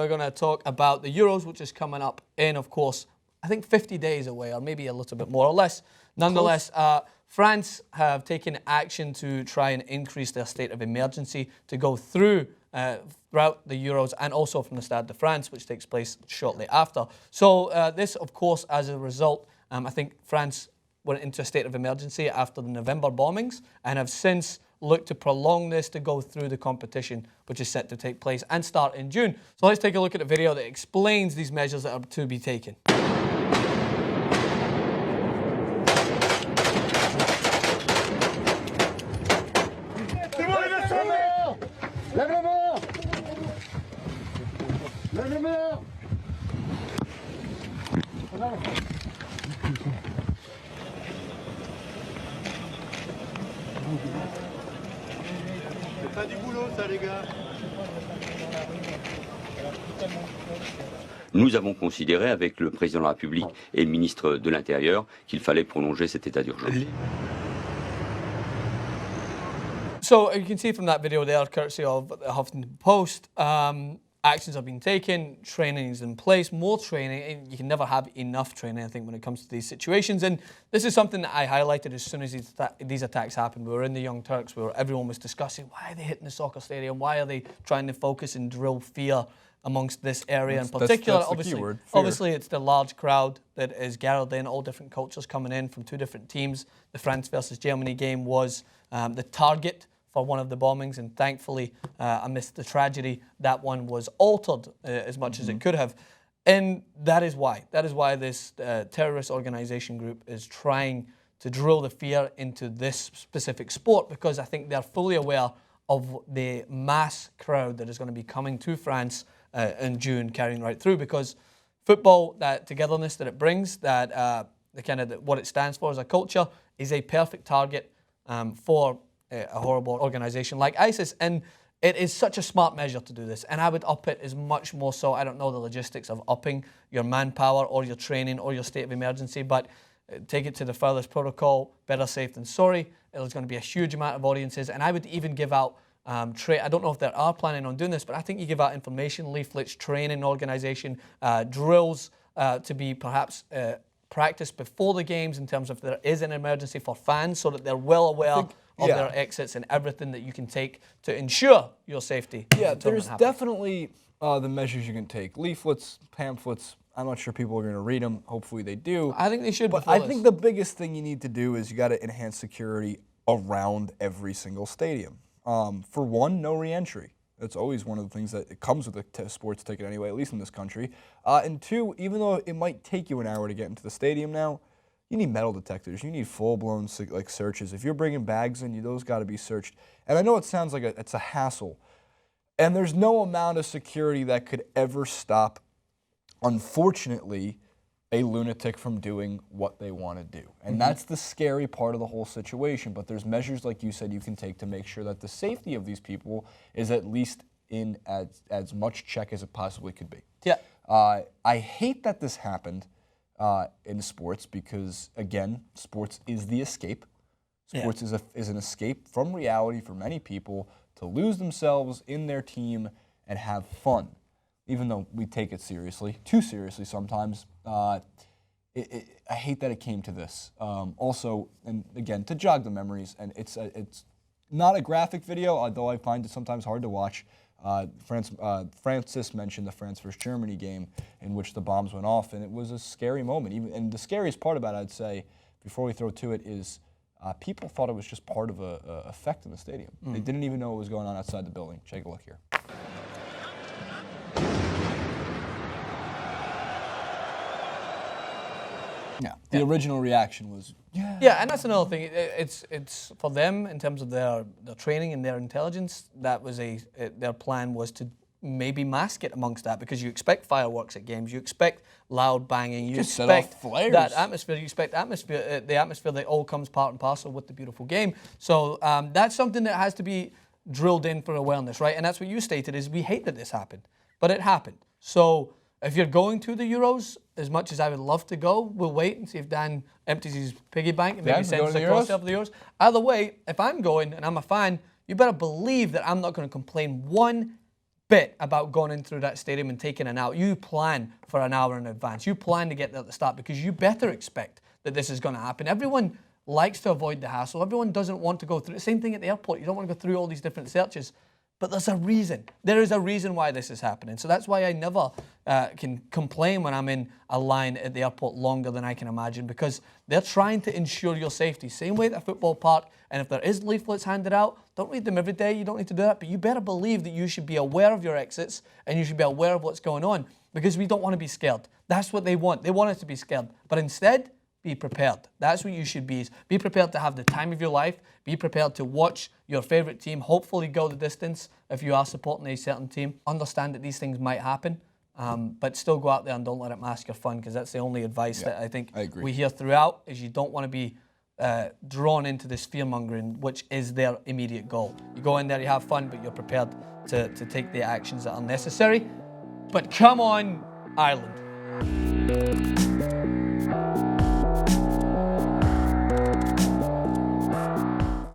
We're going to talk about the Euros, which is coming up in, of course, I think 50 days away, or maybe a little bit more or less. Nonetheless, France have taken action to try and increase their state of emergency to go through throughout the Euros and also from the Stade de France, which takes place shortly after. So this, of course, as a result, I think France went into a state of emergency after the November bombings and have since looked to prolong this to go through the competition, which is set to take place and start in June. So let's take a look at a video that explains these measures that are to be taken. C'est pas du boulot ça les gars. Nous avons considéré avec le président de la République et le ministre de l'Intérieur qu'il fallait prolonger cet état d'urgence. So you can see from that video there, courtesy of the Huffington Post, actions have been taken, training is in place, more training. You can never have enough training, I think, when it comes to these situations. And this is something that I highlighted as soon as these attacks happened. We were in the Young Turks where everyone was discussing, why are they hitting the soccer stadium? Why are they trying to focus and drill fear amongst this area in particular? That's obviously, it's the large crowd that is gathered in, all different cultures coming in from two different teams. The France versus Germany game was the target for one of the bombings, and thankfully, amidst the tragedy, that one was altered as much as it could have. And that is why this terrorist organization group is trying to drill the fear into this specific sport, because I think they're fully aware of the mass crowd that is going to be coming to France in June, carrying right through, because football, that togetherness that it brings, that what it stands for as a culture, is a perfect target for a horrible organization like ISIS. And it is such a smart measure to do this. And I would up it as much more so. I don't know the logistics of upping your manpower or your training or your state of emergency, but take it to the furthest protocol, better safe than sorry. There's going to be a huge amount of audiences. And I would even give out, I don't know if they are planning on doing this, but I think you give out information leaflets, training organization, drills to be perhaps practiced before the games in terms of if there is an emergency for fans, so that they're well aware of their exits and everything that you can take to ensure your safety. Yeah, there's definitely the measures you can take. Leaflets, pamphlets. I'm not sure people are going to read them. Hopefully they do. I think they should. But I think the biggest thing you need to do is you got to enhance security around every single stadium. For one, no re-entry. That's always one of the things that it comes with a sports ticket anyway, at least in this country. And two, even though it might take you an hour to get into the stadium now, you need metal detectors. You need full-blown searches. If you're bringing bags in, those got to be searched. And I know it sounds like it's a hassle. And there's no amount of security that could ever stop, unfortunately, a lunatic from doing what they want to do. And that's the scary part of the whole situation. But there's measures, like you said, you can take to make sure that the safety of these people is at least in as much check as it possibly could be. Yeah. I hate that this happened in sports because, again, sports is the escape. Sports is an escape from reality for many people to lose themselves in their team and have fun. Even though we take it seriously, too seriously sometimes, I hate that it came to this. Also, and again, to jog the memories, and it's not a graphic video, although I find it sometimes hard to watch. Francis mentioned the France versus Germany game in which the bombs went off, and it was a scary moment. And the scariest part about it, I'd say, before we throw to it, is people thought it was just part of a effect in the stadium. They didn't even know what was going on outside the building. Take a look here. Yeah, the original reaction was, yeah, and that's another thing. It's for them in terms of their training and their intelligence. That was their plan was to maybe mask it amongst that, because you expect fireworks at games, you expect loud banging, you expect that atmosphere, you expect the atmosphere that all comes part and parcel with the beautiful game. So that's something that has to be drilled in for awareness, right? And that's what you stated, is we hate that this happened, but it happened. So if you're going to the Euros, as much as I would love to go, we'll wait and see if Dan empties his piggy bank and maybe sends us across to the Euros. Either way, if I'm going and I'm a fan, you better believe that I'm not going to complain one bit about going in through that stadium and taking an hour. You plan for an hour in advance. You plan to get there at the start because you better expect that this is going to happen. Everyone likes to avoid the hassle. Everyone doesn't want to go through. Same thing at the airport. You don't want to go through all these different searches. But there's a reason. There is a reason why this is happening. So that's why I never can complain when I'm in a line at the airport longer than I can imagine, because they're trying to ensure your safety. Same way at a football park. And if there is leaflets handed out, don't read them every day. You don't need to do that. But you better believe that you should be aware of your exits and you should be aware of what's going on, because we don't want to be scared. That's what they want. They want us to be scared. But instead, be prepared. That's what you should be. Be prepared to have the time of your life. Be prepared to watch your favourite team, hopefully go the distance if you are supporting a certain team. Understand that these things might happen, but still go out there and don't let it mask your fun, because that's the only advice that I think we hear throughout, is you don't want to be drawn into this fear-mongering, which is their immediate goal. You go in there, you have fun, but you're prepared to take the actions that are necessary. But come on, Ireland.